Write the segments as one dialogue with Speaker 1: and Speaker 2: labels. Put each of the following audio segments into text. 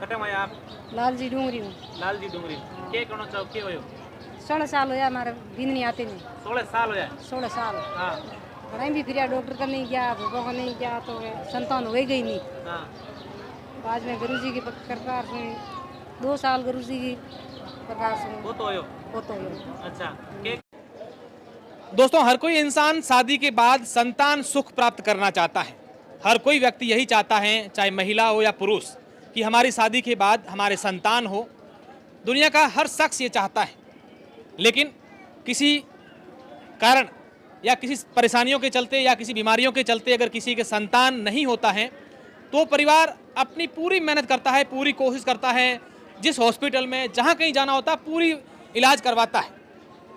Speaker 1: कटे में आप
Speaker 2: लाल जी डूंगरी हूँ।
Speaker 1: लाल जी डूंगरी के कणो चाहो के होयो
Speaker 2: 16 साल होया हमारे दिन नहीं आते नहीं।
Speaker 1: 16 साल होया
Speaker 2: 16 साल
Speaker 1: हाँ
Speaker 2: घड़ा भी फिर डॉक्टर का नहीं गया, भूखों का नहीं गया, तो संतान हो गई नहीं।
Speaker 1: हाँ
Speaker 2: आज मैं गुरु जी की प्रकार से 2 साल गुरु जी की प्रकार से
Speaker 1: वो तो होयो
Speaker 2: होता
Speaker 1: अच्छा के दोस्तों, हर कोई इंसान शादी के बाद संतान सुख प्राप्त करना चाहता है। हर कोई व्यक्ति यही चाहता है, चाहे महिला हो या पुरुष, कि हमारी शादी के बाद हमारे संतान हो। दुनिया का हर शख्स ये चाहता है, लेकिन किसी कारण या किसी परेशानियों के चलते या किसी बीमारियों के चलते अगर किसी के संतान नहीं होता है तो परिवार अपनी पूरी मेहनत करता है, पूरी कोशिश करता है, जिस हॉस्पिटल में जहाँ कहीं जाना होता है पूरी इलाज करवाता है,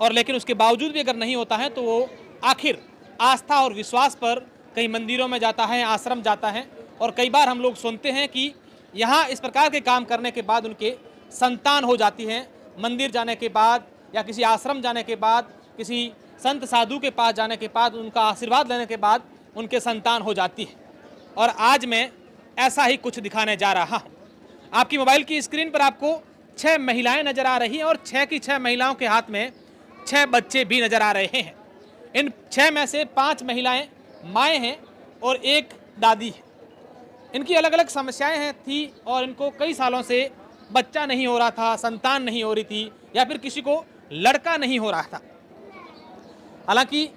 Speaker 1: और लेकिन उसके बावजूद भी अगर नहीं होता है तो वो आखिर आस्था और विश्वास पर कई मंदिरों में जाता है, आश्रम जाता है। और कई बार हम लोग सुनते हैं कि यहाँ इस प्रकार के काम करने के बाद उनके संतान हो जाती हैं। मंदिर जाने के बाद या किसी आश्रम जाने के बाद, किसी संत साधु के पास जाने के बाद, उनका आशीर्वाद लेने के बाद उनके संतान हो जाती है। और आज मैं ऐसा ही कुछ दिखाने जा रहा हूँ। आपकी मोबाइल की स्क्रीन पर आपको 6 महिलाएं नजर आ रही हैं और 6 की 6 महिलाओं के हाथ में 6 बच्चे भी नजर आ रहे हैं। इन 6 में से 5 महिलाएं माएँ हैं और 1 दादी है। इनकी अलग अलग समस्याएं हैं थी और इनको कई सालों से बच्चा नहीं हो रहा था, संतान नहीं हो रही थी, या फिर किसी को लड़का नहीं हो रहा था। हालांकि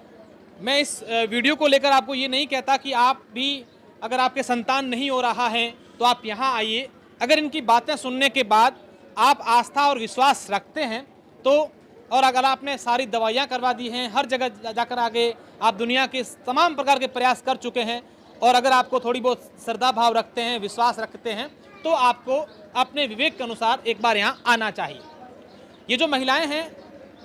Speaker 1: मैं इस वीडियो को लेकर आपको ये नहीं कहता कि आप भी अगर आपके संतान नहीं हो रहा है तो आप यहाँ आइए। अगर इनकी बातें सुनने के बाद आप आस्था और विश्वास रखते हैं तो, और अगर आपने सारी दवाइयाँ करवा दी हैं, हर जगह जाकर आगे आप दुनिया के तमाम प्रकार के प्रयास कर चुके हैं, और अगर आपको थोड़ी बहुत श्रद्धा भाव रखते हैं, विश्वास रखते हैं, तो आपको अपने विवेक के अनुसार एक बार यहाँ आना चाहिए। ये जो महिलाएं हैं,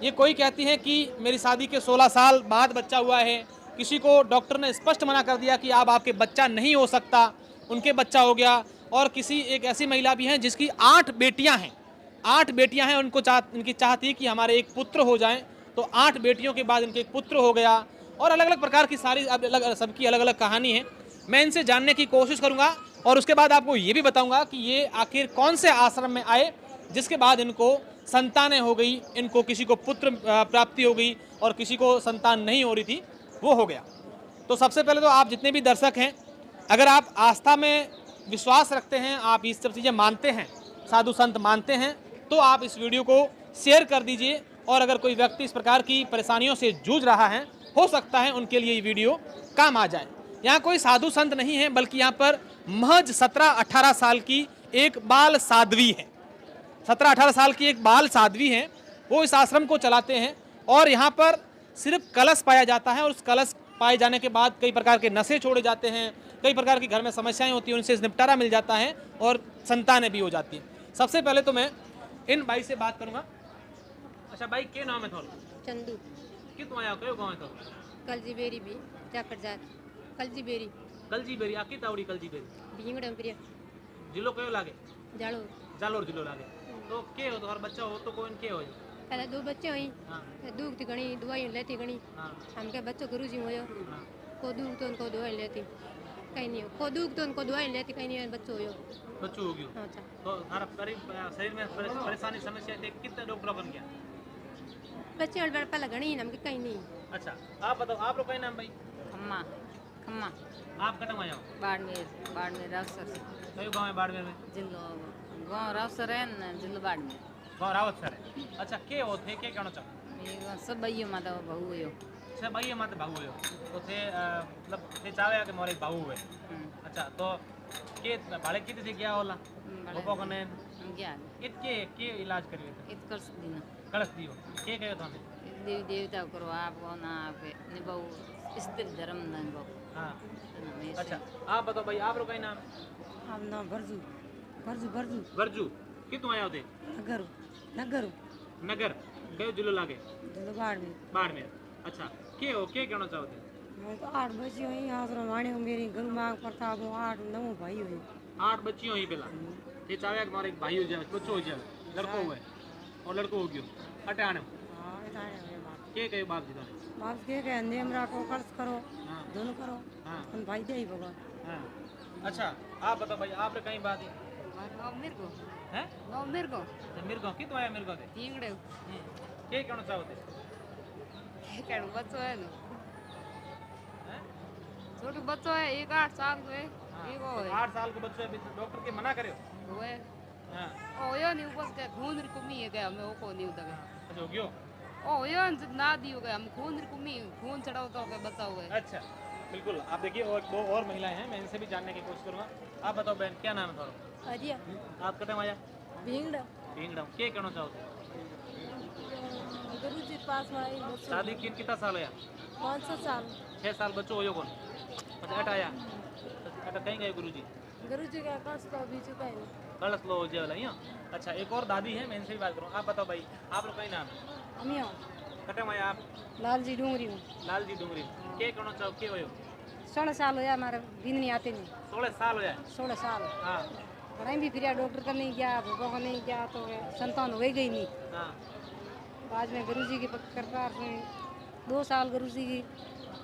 Speaker 1: ये कोई कहती हैं कि मेरी शादी के 16 साल बाद बच्चा हुआ है, किसी को डॉक्टर ने स्पष्ट मना कर दिया कि अब आपके बच्चा नहीं हो सकता, उनके बच्चा हो गया। और किसी एक ऐसी महिला भी हैं जिसकी 8 बेटियाँ हैं, 8 बेटियाँ हैं, उनको इनकी चाहती कि हमारे एक पुत्र हो जाएं, तो 8 बेटियों के बाद इनके एक पुत्र हो गया। और अलग अलग प्रकार की सारी सबकी अलग अलग कहानी है। मैं इनसे जानने की कोशिश करूंगा और उसके बाद आपको ये भी बताऊंगा कि ये आखिर कौन से आश्रम में आए जिसके बाद इनको संतानें हो गई, इनको किसी को पुत्र प्राप्ति हो गई और किसी को संतान नहीं हो रही थी, वो हो गया। तो सबसे पहले तो आप जितने भी दर्शक हैं, अगर आप आस्था में विश्वास रखते हैं, आप ये सब चीज़ें मानते हैं, साधु संत मानते हैं, तो आप इस वीडियो को शेयर कर दीजिए। और अगर कोई व्यक्ति इस प्रकार की परेशानियों से जूझ रहा है, हो सकता है उनके लिए ये वीडियो काम आ जाए। यहाँ कोई साधु संत नहीं है, बल्कि यहाँ पर महज 17-18 साल की एक बाल साध्वी है। 17-18 साल की एक बाल साध्वी हैं, वो इस आश्रम को चलाते हैं। और यहाँ पर सिर्फ कलश पाया जाता है, और उस कलश पाए जाने के बाद कई प्रकार के नशे छोड़े जाते हैं, कई प्रकार की घर में समस्याएं होती हैं, उनसे निपटारा मिल जाता है और संतानें भी हो जाती हैं। सबसे पहले तो मैं इन भाई से बात करूँगा। अच्छा भाई, क्या नाम है थोड़ा?
Speaker 2: चंदू
Speaker 1: कितों आया, कयो गाँव है तो?
Speaker 2: कलजी बेरी भी जाकर जात कलजी बेरी
Speaker 1: कलजी बेरी आकी तावड़ी कलजी बेरी
Speaker 2: भींगड़म प्रिय
Speaker 1: जिलो कयो लागे?
Speaker 2: जाड़ो
Speaker 1: जालोर जिलो लागे। तो के हो, तो हर बच्चा हो तो कोई के हो?
Speaker 2: पहले 2 बच्चे हुई,
Speaker 1: हाँ
Speaker 2: दूध थी घनी, दवाई लेती घनी।
Speaker 1: हाँ
Speaker 2: हमके बच्चों गुरु जी हुयो,
Speaker 1: हाँ।
Speaker 2: को दूध तो उनको दवाई लेती कहीं नहीं हो, को दूध तो उनको दवाई लेती कहीं नहीं, बच्चों हुयो।
Speaker 1: बच्चों हो गयो।
Speaker 2: अच्छा,
Speaker 1: तो हर शरीर में परेशानी समस्या थे, कितने डॉक्टर बन गया?
Speaker 2: बच्चे और पहले घनी हमके कहीं नहीं।
Speaker 1: अच्छा, आप बताओ, आप लोग का नाम भाई?
Speaker 2: खम्मा खम्मा
Speaker 1: आप कटम आए हो?
Speaker 2: बाड़मेर रावसर
Speaker 1: कई गाँव है बाड़मेर में?
Speaker 2: जिलो गाँव रावसर है न, जिलो बाड़मेर
Speaker 1: गाँव रावत सर है। अच्छा, के होते के कहना चाहो?
Speaker 2: सब भाइयों माता बहू हुयो।
Speaker 1: अच्छा भाई, मत भाऊ हो तो थे, मतलब थे चावे के मोरे भाऊ हुए। अच्छा, तो के भाड़े कितने से गया होला गोपो कने
Speaker 2: क्या
Speaker 1: के इलाज करिए थे?
Speaker 2: इत कर दिन
Speaker 1: कलश दियो के कहे थाने?
Speaker 2: देवी देवता करो आप ना आपे निभाओ स्थिर धर्म न निभाओ।
Speaker 1: हाँ। अच्छा, आप बताओ भाई, आप लोग का नाम?
Speaker 2: हम नाम भरजू भरजू भरजू
Speaker 1: वर्जू। कितों आया होते?
Speaker 2: नगर नगर
Speaker 1: नगर कयो जिलो लागे?
Speaker 2: जिलो बाड़मेर
Speaker 1: बाड़मेर। अच्छा, के हो, के कहना चाहते?
Speaker 2: मैं तो 8 बजे हुई आश्रम आने मेरी गुरु मांग प्रताप 8-9 भाई हुई।
Speaker 1: 8 बच्चियों ही पहला ये चावे के मारे एक भाई हो जाए, बच्चों हो जाए, लड़को हुए और लड़को हो गयो अटे आने
Speaker 2: हां इताने हुए बात
Speaker 1: के कहे बाप जी थाने?
Speaker 2: बाप के अंधेम राखो खर्च करो,
Speaker 1: हाँ
Speaker 2: दोनों करो।
Speaker 1: हाँ
Speaker 2: हम भाई दे ही भगवान।
Speaker 1: हाँ। अच्छा, आप बताओ भाई, आप कहीं बात है?
Speaker 2: हमारा मेरे को
Speaker 1: हैं
Speaker 2: नो मेरे को
Speaker 1: मेरे गाँव की तो आया मेरे गाँव से
Speaker 2: तींगड़े
Speaker 1: क्या कहना चाहोगे
Speaker 2: क्या बच्चों है ना
Speaker 1: हैं?
Speaker 2: छोटे बच्चों है एक 8 साल को है
Speaker 1: हाँ,
Speaker 2: एक
Speaker 1: तो
Speaker 2: वो है
Speaker 1: 8 साल के बच्चे अभी डॉक्टर के मना करे
Speaker 2: वो है
Speaker 1: हाँ
Speaker 2: ओ यो नहीं ऊपर के खून रिकुमी है क्या मैं वो को नहीं उधर
Speaker 1: अच्छा हो गयो
Speaker 2: ओ यो ना दियो गया हम खून रिकुमी खून चढ़ाओ तो के बताओ है
Speaker 1: अच्छा बिल्कुल आप देखिए और दो और महिलाएं हैं मैं इनसे भी जानने की कोशिश करूंगा आप बताओ बहन क्या नाम है तुम्हारा
Speaker 2: अजिया
Speaker 1: आप कटे आया
Speaker 2: भींगड़ा
Speaker 1: ढींगड़ा क्या कहना चाहोगे
Speaker 2: गुरुजी पास में आई बच्चों
Speaker 1: शादी कितना साल होया
Speaker 2: 500 साल
Speaker 1: 6 साल बच्चों हो कौन अच्छा अट आया अट कहीं गए गुरुजी
Speaker 2: गुरुजी का कष्ट तो अभी चुका है
Speaker 1: कलश लो जे वाला यहाँ अच्छा एक और दादी है मैं इनसे भी बात करूँ आप बताओ भाई आप लोग का नाम है
Speaker 2: हम यहाँ
Speaker 1: कटे आया आप
Speaker 2: लालजी डूंगरी में
Speaker 1: लालजी डूंगरी क्या कहना चाहो क्या हो
Speaker 2: 16 साल होया हमारे दिन नहीं आते नहीं
Speaker 1: 16 साल हो जाए
Speaker 2: 16 साल
Speaker 1: हाँ
Speaker 2: कहीं भी फिर डॉक्टर का नहीं गया भूखों का नहीं गया तो संतान हो गई नहीं
Speaker 1: हाँ
Speaker 2: बाद में गुरुजी की प्रकार से 2 साल गुरुजी की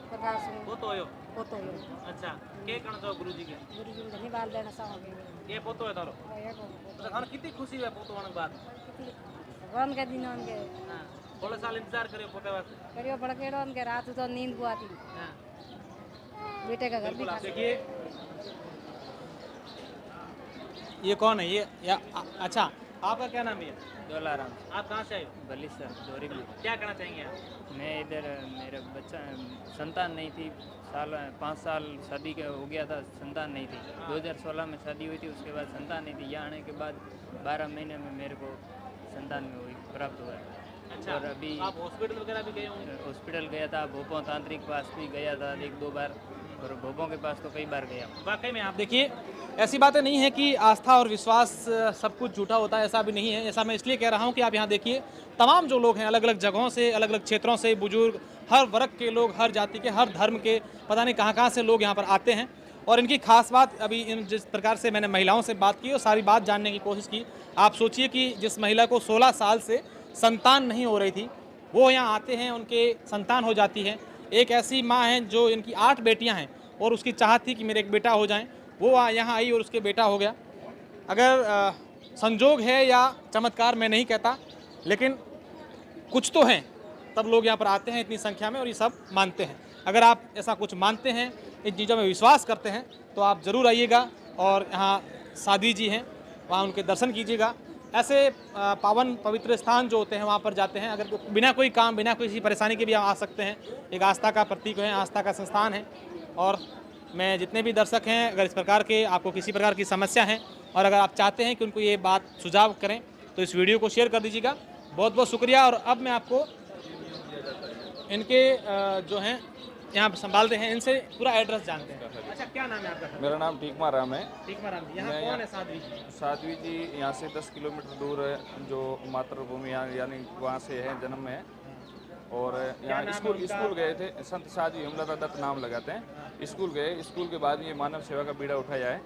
Speaker 2: प्रकार से
Speaker 1: वो तो हो
Speaker 2: पोतो हो
Speaker 1: अच्छा क्या कहना चाहो गुरुजी के
Speaker 2: गुरुजी ने धन्यवाद देना चाहोगे
Speaker 1: ये पोतो है तारो तो थाने कितनी खुशी है पोतो होने के बाद
Speaker 2: भगवान के दिन उनके
Speaker 1: हाँ 16 साल इंतजार करियो पोते वास्ते
Speaker 2: करियो बड़केड़ो उनके रात तो नींद को आती
Speaker 1: हाँ
Speaker 2: बेटे का घर भी
Speaker 1: बिल्कुल आप
Speaker 2: खाली।
Speaker 1: देखिए ये कौन है ये या अच्छा आपका क्या नाम है
Speaker 3: डोलाराम
Speaker 1: आप कहाँ से आए हो
Speaker 3: बली सर दोरीगली
Speaker 1: क्या कहना चाहेंगे आप
Speaker 3: मैं इधर मेरा बच्चा संतान नहीं थी 5 साल शादी का हो गया था संतान नहीं थी 2016 में शादी हुई थी उसके बाद संतान नहीं थी यहाँ आने के बाद 12 महीने में मेरे को संतान में हुई प्राप्त हुआ है
Speaker 1: अच्छा
Speaker 3: और अभी
Speaker 1: आप हॉस्पिटल वगैरह भी गए होंगे
Speaker 3: हॉस्पिटल गया था भोपों तांत्रिक पास भी गया था 1-2 बार और भोपों के पास तो कई बार गया हूँ।
Speaker 1: वाकई में आप देखिए ऐसी बातें नहीं है कि आस्था और विश्वास सब कुछ झूठा होता है ऐसा भी नहीं है ऐसा मैं इसलिए कह रहा हूँ कि आप यहाँ देखिए तमाम जो लोग हैं अलग अलग जगहों से अलग अलग क्षेत्रों से बुजुर्ग हर वर्ग के लोग हर जाति के हर धर्म के पता नहीं कहाँ से लोग यहाँ पर आते हैं और इनकी खास बात अभी इन जिस प्रकार से मैंने महिलाओं से बात की और सारी बात जानने की कोशिश की आप सोचिए कि जिस महिला को 16 साल से संतान नहीं हो रही थी वो यहाँ आते हैं उनके संतान हो जाती है एक ऐसी माँ है जो इनकी 8 बेटियाँ हैं और उसकी चाहत थी कि मेरे एक बेटा हो जाएं वो यहाँ आई और उसके बेटा हो गया अगर संजोग है या चमत्कार मैं नहीं कहता लेकिन कुछ तो हैं तब लोग यहाँ पर आते हैं इतनी संख्या में और ये सब मानते हैं अगर आप ऐसा कुछ मानते हैं इन चीज़ों में विश्वास करते हैं तो आप ज़रूर आइएगा और यहाँ सादी जी हैं वहाँ उनके दर्शन कीजिएगा ऐसे पावन पवित्र स्थान जो होते हैं वहाँ पर जाते हैं अगर बिना कोई काम बिना किसी परेशानी के भी आ सकते हैं एक आस्था का प्रतीक है आस्था का संस्थान है और मैं जितने भी दर्शक हैं अगर इस प्रकार के आपको किसी प्रकार की समस्या है और अगर आप चाहते हैं कि उनको ये बात सुझाव करें तो इस वीडियो को शेयर कर दीजिएगा बहुत बहुत शुक्रिया और अब मैं आपको इनके जो हैं यहाँ संभाल रहे हैं इनसे पूरा एड्रेस जानते हैं अच्छा क्या नाम है आपका
Speaker 4: मेरा नाम ठीकमा राम है।
Speaker 1: ठीक राम जी यहाँ
Speaker 4: मैं
Speaker 1: कौन है साध्वी जी
Speaker 4: साध्वी जी यहाँ से 10 किलोमीटर दूर है जो मातृभूमि यानी वहाँ से है जन्म है और यहाँ स्कूल गए थे संत साध्वी हेमलता दत्त नाम लगाते हैं स्कूल गए स्कूल के बाद ये मानव सेवा का बीड़ा उठाया है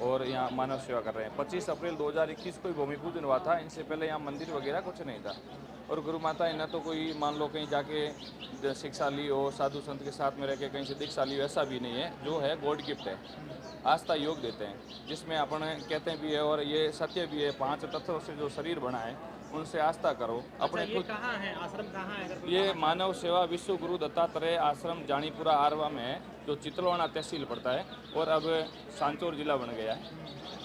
Speaker 4: और यहाँ मानव सेवा कर रहे हैं 25 अप्रैल 2021 को भूमि पूजन हुआ था इनसे पहले यहाँ मंदिर वगैरह कुछ नहीं था और गुरु माता इन्हें तो कोई मान लो कहीं जाके शिक्षा ली हो साधु संत के साथ में रह के कहीं से दीक्षा ली हो ऐसा भी नहीं है जो है गॉड गिफ्ट है आस्था योग देते हैं जिसमें अपन कहते भी है और ये सत्य भी है 5 तत्वों से जो शरीर बना है उनसे आस्था करो अपने
Speaker 1: ये कहाँ है आश्रम कहाँ है अगर कोई
Speaker 4: ये मानव सेवा विश्व गुरु दत्तात्रेय आश्रम जानीपुरा आरवा में है जो चितलवाना तहसील पड़ता है और अब सांचौर जिला बन गया है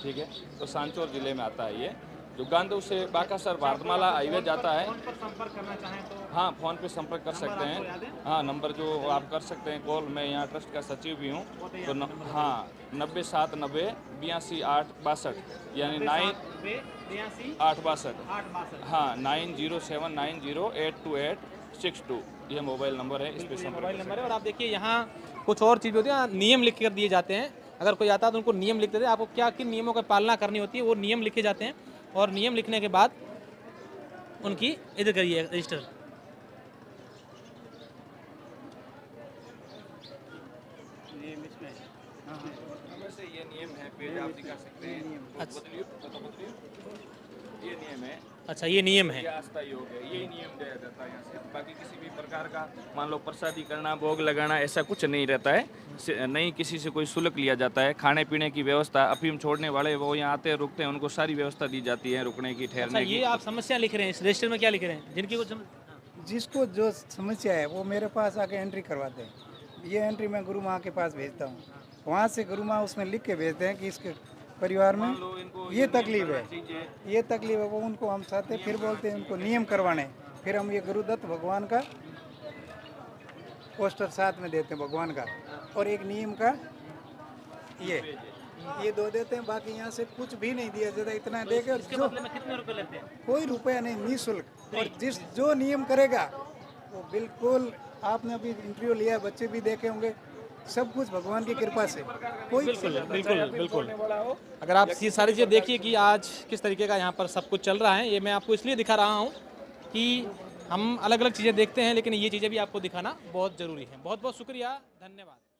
Speaker 4: ठीक है तो सांचौर जिले में आता है ये जो गांधू से बाकासर भारतमाला हाईवे जाता है
Speaker 1: फोन पर संपर्क करना चाहें तो
Speaker 4: हाँ फ़ोन पे संपर्क कर सकते हैं हाँ नंबर जो आप कर सकते हैं कॉल मैं यहाँ ट्रस्ट का सचिव भी हूँ तो हाँ 9790 82 यानी 862 हाँ 9079082862 ये मोबाइल नंबर है इस पे संपर्क
Speaker 1: मोबाइल नंबर है और आप देखिए यहाँ कुछ और चीज़ होती है नियम लिख कर दिए जाते हैं अगर कोई आता है तो उनको नियम लिख देते हैं आपको क्या किन नियमों की पालना करनी होती है वो नियम लिखे जाते हैं और नियम लिखने के बाद उनकी इधर करिए रजिस्टर
Speaker 4: ये नियम है पेज आप दिखा सकते हैं
Speaker 1: अच्छा
Speaker 4: ये नियम है,
Speaker 1: अच्छा, ये नियम
Speaker 4: ये
Speaker 1: है।
Speaker 4: अस्थायी हो गया, यही नियम दिया जाता है यहाँ से। बाकी किसी भी प्रकार का मान लो प्रसादी करना, भोग लगाना, ऐसा कुछ नहीं रहता है। नहीं किसी से कोई शुल्क लिया जाता है। खाने पीने की व्यवस्था, अफीम छोड़ने वाले वो यहाँ आते हैं, रुकते हैं, उनको सारी व्यवस्था दी जाती है रुकने की,
Speaker 1: अच्छा,
Speaker 4: ठहरने की।
Speaker 1: ये आप समस्या लिख रहे हैं, इस रजिस्टर में क्या लिख रहे हैं? जिनकी कुछ
Speaker 5: जिसको जो समस्या है वो मेरे पास आके एंट्री करवाते हैं। ये एंट्री मैं गुरु माँ के पास भेजता हूँ, वहाँ से गुरु माँ उसमें लिख के भेजते हैं कि इसके परिवार में ये तकलीफ है, ये तकलीफ है। वो उनको हम चाहते फिर बोलते हैं उनको नियम करवाने, फिर हम ये गुरुदत्त भगवान का पोस्टर साथ में देते हैं भगवान का, और एक नियम का ये दो देते हैं। बाकी यहाँ से कुछ भी नहीं दिया जाता, इतना देकर जो
Speaker 1: में कितने रुपए लेते हैं?
Speaker 5: कोई रुपया नहीं, निःशुल्क। और जो नियम करेगा वो बिल्कुल, आपने अभी इंटरव्यू लिया, बच्चे भी देखे होंगे, सब कुछ भगवान की कृपा से। कोई
Speaker 1: बिल्कुल। अगर आप ये सारी चीज़ें देखिए कि आज किस तरीके का यहाँ पर सब कुछ चल रहा है, ये मैं आपको इसलिए दिखा रहा हूँ कि हम अलग अलग चीज़ें देखते हैं, लेकिन ये चीज़ें भी आपको दिखाना बहुत ज़रूरी है। बहुत बहुत शुक्रिया, धन्यवाद।